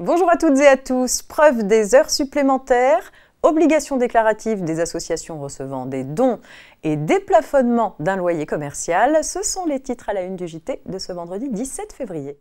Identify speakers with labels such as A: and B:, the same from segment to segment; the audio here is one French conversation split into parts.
A: Bonjour à toutes et à tous. Preuve des heures supplémentaires, obligation déclarative des associations recevant des dons et déplafonnement d'un loyer commercial, ce sont les titres à la une du JT de ce vendredi 17 février.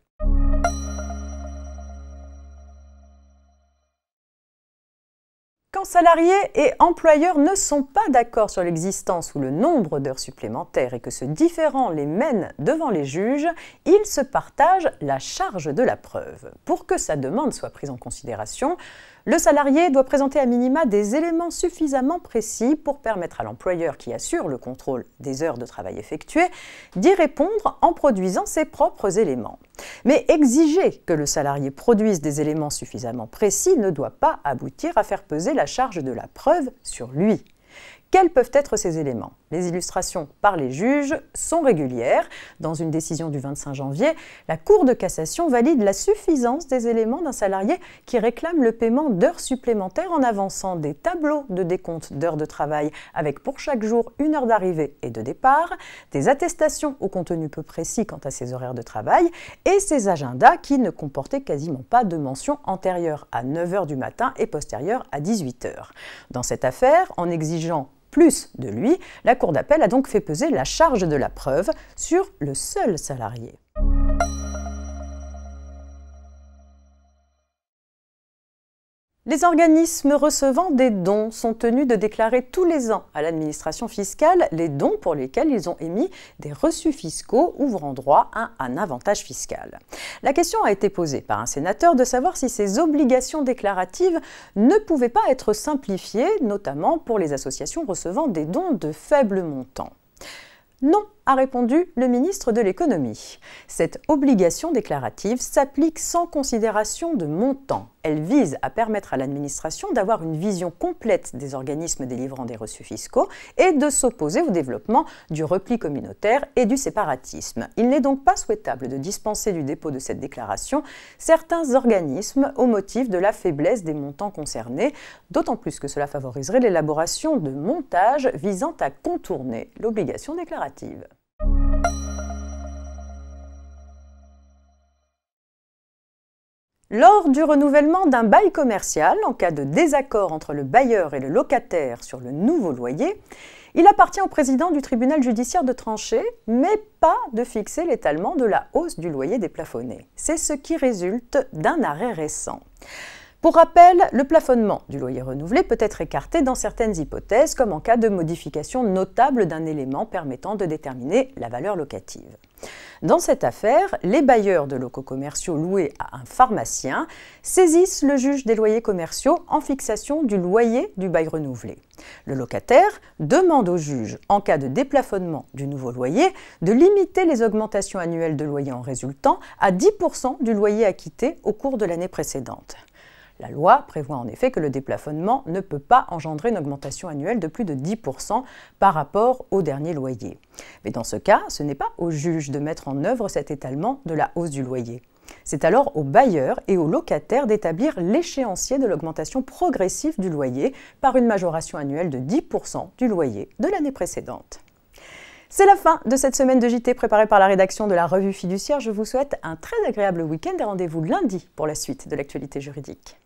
A: Quand salariés et employeurs ne sont pas d'accord sur l'existence ou le nombre d'heures supplémentaires et que ce différend les mène devant les juges, ils se partagent la charge de la preuve. Pour que sa demande soit prise en considération, le salarié doit présenter à minima des éléments suffisamment précis pour permettre à l'employeur qui assure le contrôle des heures de travail effectuées d'y répondre en produisant ses propres éléments. Mais exiger que le salarié produise des éléments suffisamment précis ne doit pas aboutir à faire peser la charge de la preuve sur lui. Quels peuvent être ces éléments? Les illustrations par les juges sont régulières. Dans une décision du 25 janvier, la Cour de cassation valide la suffisance des éléments d'un salarié qui réclame le paiement d'heures supplémentaires en avançant des tableaux de décompte d'heures de travail avec pour chaque jour une heure d'arrivée et de départ, des attestations au contenu peu précis quant à ses horaires de travail et ses agendas qui ne comportaient quasiment pas de mention antérieure à 9 h du matin et postérieure à 18 h. Dans cette affaire, en exigeant plus de lui, la Cour d'appel a donc fait peser la charge de la preuve sur le seul salarié. Les organismes recevant des dons sont tenus de déclarer tous les ans à l'administration fiscale les dons pour lesquels ils ont émis des reçus fiscaux ouvrant droit à un avantage fiscal. La question a été posée par un sénateur de savoir si ces obligations déclaratives ne pouvaient pas être simplifiées, notamment pour les associations recevant des dons de faible montant. Non, a répondu le ministre de l'Économie. Cette obligation déclarative s'applique sans considération de montant. Elle vise à permettre à l'administration d'avoir une vision complète des organismes délivrant des reçus fiscaux et de s'opposer au développement du repli communautaire et du séparatisme. Il n'est donc pas souhaitable de dispenser du dépôt de cette déclaration certains organismes au motif de la faiblesse des montants concernés, d'autant plus que cela favoriserait l'élaboration de montages visant à contourner l'obligation déclarative. Lors du renouvellement d'un bail commercial, en cas de désaccord entre le bailleur et le locataire sur le nouveau loyer, il appartient au président du tribunal judiciaire de trancher, mais pas de fixer l'étalement de la hausse du loyer déplafonné. C'est ce qui résulte d'un arrêt récent. Pour rappel, le plafonnement du loyer renouvelé peut être écarté dans certaines hypothèses, comme en cas de modification notable d'un élément permettant de déterminer la valeur locative. Dans cette affaire, les bailleurs de locaux commerciaux loués à un pharmacien saisissent le juge des loyers commerciaux en fixation du loyer du bail renouvelé. Le locataire demande au juge, en cas de déplafonnement du nouveau loyer, de limiter les augmentations annuelles de loyer en résultant à 10 % du loyer acquitté au cours de l'année précédente. La loi prévoit en effet que le déplafonnement ne peut pas engendrer une augmentation annuelle de plus de 10 % par rapport au dernier loyer. Mais dans ce cas, ce n'est pas au juge de mettre en œuvre cet étalement de la hausse du loyer. C'est alors au bailleur et au locataire d'établir l'échéancier de l'augmentation progressive du loyer par une majoration annuelle de 10 % du loyer de l'année précédente. C'est la fin de cette semaine de JT préparée par la rédaction de la Revue Fiduciaire. Je vous souhaite un très agréable week-end et rendez-vous lundi pour la suite de l'actualité juridique.